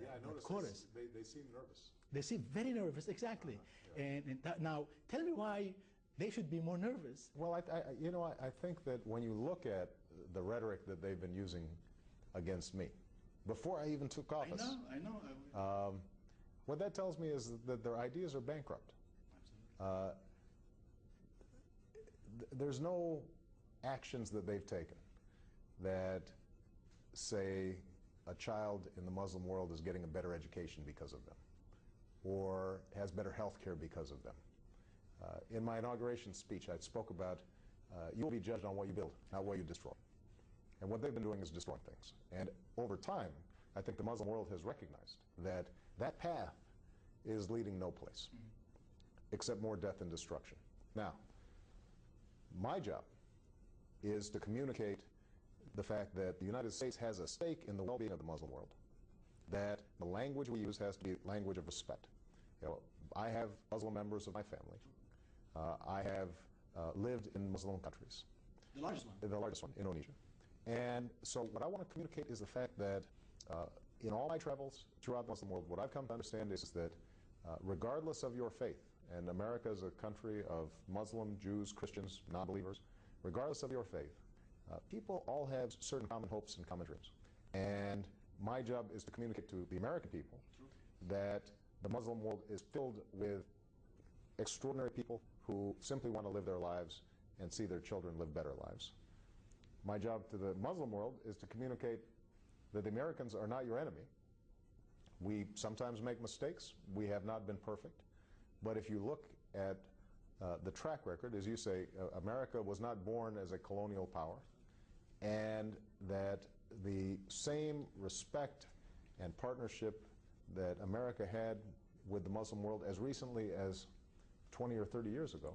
Yeah, I noticed chorus. They seem nervous. They seem very nervous, exactly. Yeah. Now, tell me why they should be more nervous. Well, I think that when you look at the rhetoric that they've been using against me, before I even took office, I know. what that tells me is that their ideas are bankrupt. Absolutely. There's no actions that they've taken that say a child in the Muslim world is getting a better education because of them, or has better health care because of them. In my inauguration speech, I spoke about you will be judged on what you build, not what you destroy. And what they've been doing is destroying things. And over time, I think the Muslim world has recognized that that path is leading no place, except more death and destruction. Now, my job is to communicate the fact that the United States has a stake in the well-being of the Muslim world, that the language we use has to be language of respect. You know, I have Muslim members of my family. I have lived in Muslim countries. The largest one? The largest one, Indonesia. And so what I want to communicate is the fact that in all my travels throughout the Muslim world, what I've come to understand is that regardless of your faith, and America is a country of Muslim, Jews, Christians, non-believers, regardless of your faith, people all have certain common hopes and common dreams. And my job is to communicate to the American people that the Muslim world is filled with extraordinary people who simply want to live their lives and see their children live better lives. My job to the Muslim world is to communicate that the Americans are not your enemy. We sometimes make mistakes. We have not been perfect. But if you look at the track record, as you say, America was not born as a colonial power, and that the same respect and partnership that America had with the Muslim world as recently as 20 or 30 years ago,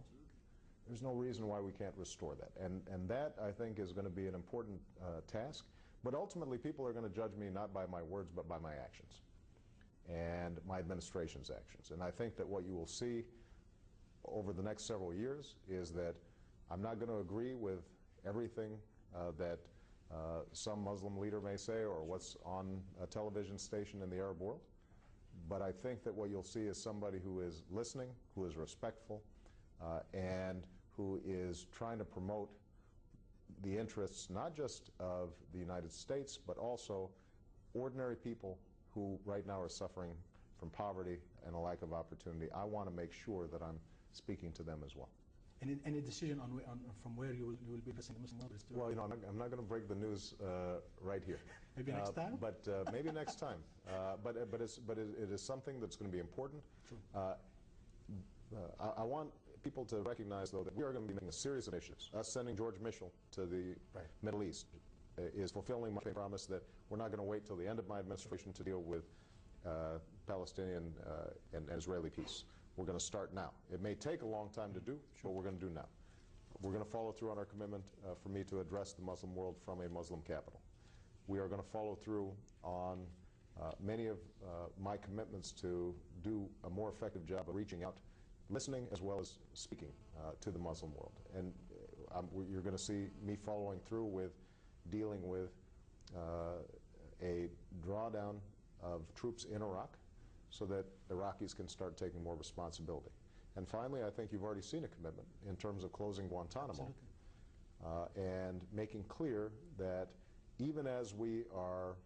there's no reason why we can't restore that. And that, I think, is going to be an important task. But ultimately, people are going to judge me not by my words, but by my actions and my administration's actions. And I think that what you will see over the next several years is that I'm not going to agree with everything that some Muslim leader may say or what's on a television station in the Arab world. But I think that what you'll see is somebody who is listening, who is respectful, and who is trying to promote the interests not just of the United States, but also ordinary people who right now are suffering from poverty and a lack of opportunity. I want to make sure that I'm speaking to them as well. And any decision on from where you will be addressing the Muslim world? Well, you know, I'm not going to break the news right here. Maybe next time. But maybe next time. But it is something that's going to be important. I want people to recognize, though, that we are going to be making a series of initiatives. Us sending George Mitchell to the Middle East is fulfilling my promise that we're not going to wait till the end of my administration to deal with Palestinian and Israeli peace. We're going to start now. It may take a long time to do, but we're going to do now. We're going to follow through on our commitment for me to address the Muslim world from a Muslim capital. We are going to follow through on many of my commitments to do a more effective job of reaching out, listening as well as speaking to the Muslim world. And you're going to see me following through with dealing with a drawdown of troops in Iraq so that Iraqis can start taking more responsibility. And finally, I think you've already seen a commitment in terms of closing Guantanamo and making clear that even as we are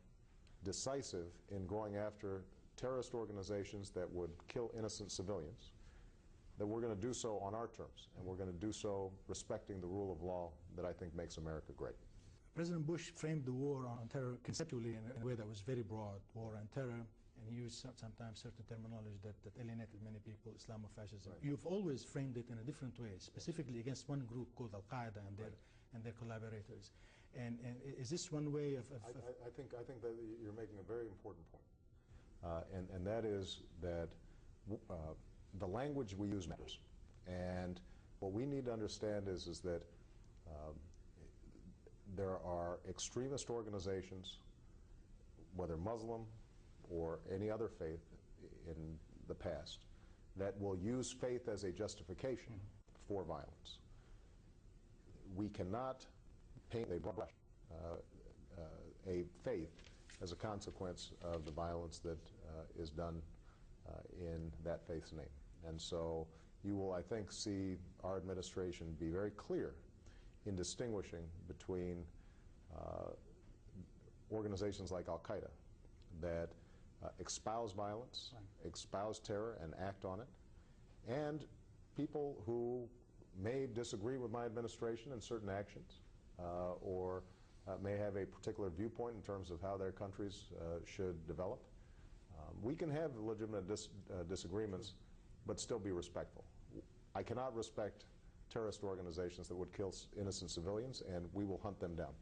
decisive in going after terrorist organizations that would kill innocent civilians, that we're going to do so on our terms, and we're going to do so respecting the rule of law that I think makes America great. President Bush framed the war on terror conceptually in a way that was very broad, war on terror, and he used sometimes certain terminology that alienated many people, Islamofascism. Right. You've always framed it in a different way, specifically against one group called Al-Qaeda and their collaborators. And is this one way of... I think that you're making a very important point. And that is that the language we use matters. And what we need to understand is that there are extremist organizations, whether Muslim or any other faith in the past, that will use faith as a justification for violence. We cannot paint a broad brush, a faith as a consequence of the violence that is done in that faith's name. And so you will, I think, see our administration be very clear in distinguishing between organizations like Al-Qaeda that espouse violence, espouse terror, and act on it, and people who may disagree with my administration in certain actions or may have a particular viewpoint in terms of how their countries should develop. We can have legitimate disagreements, but still be respectful. I cannot respect terrorist organizations that would kill innocent civilians, and we will hunt them down.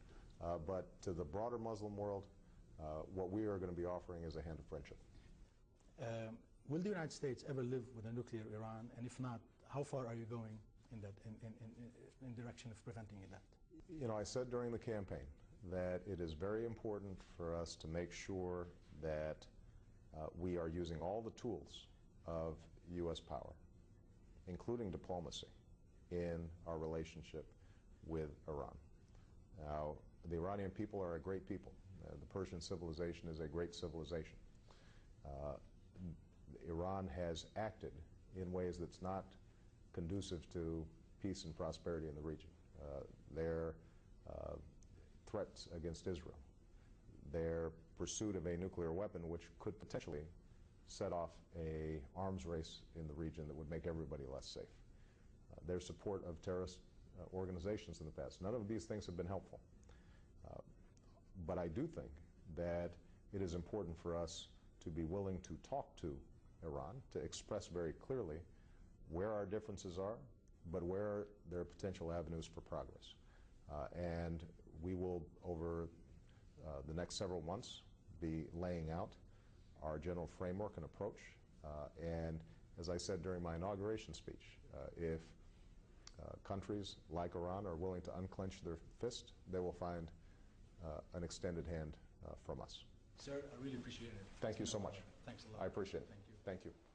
But to the broader Muslim world, what we are going to be offering is a hand of friendship. Will the United States ever live with a nuclear Iran? And if not, how far are you going in that, in direction of preventing that? You know, I said during the campaign that it is very important for us to make sure that we are using all the tools of U.S. power, including diplomacy, in our relationship with Iran. Now, the Iranian people are a great people. The Persian civilization is a great civilization. Iran has acted in ways that's not conducive to peace and prosperity in the region. Their threats against Israel, their pursuit of a nuclear weapon which could potentially set off an arms race in the region that would make everybody less safe. Their support of terrorist organizations in the past. None of these things have been helpful. But I do think that it is important for us to be willing to talk to Iran, to express very clearly where our differences are, but where there are potential avenues for progress. And we will, over the next several months, be laying out our general framework and approach. And as I said during my inauguration speech, if countries like Iran are willing to unclench their fist, they will find an extended hand from us. Sir, I really appreciate it. Thank you so much. Thanks a lot. I appreciate it. Thank you. Thank you.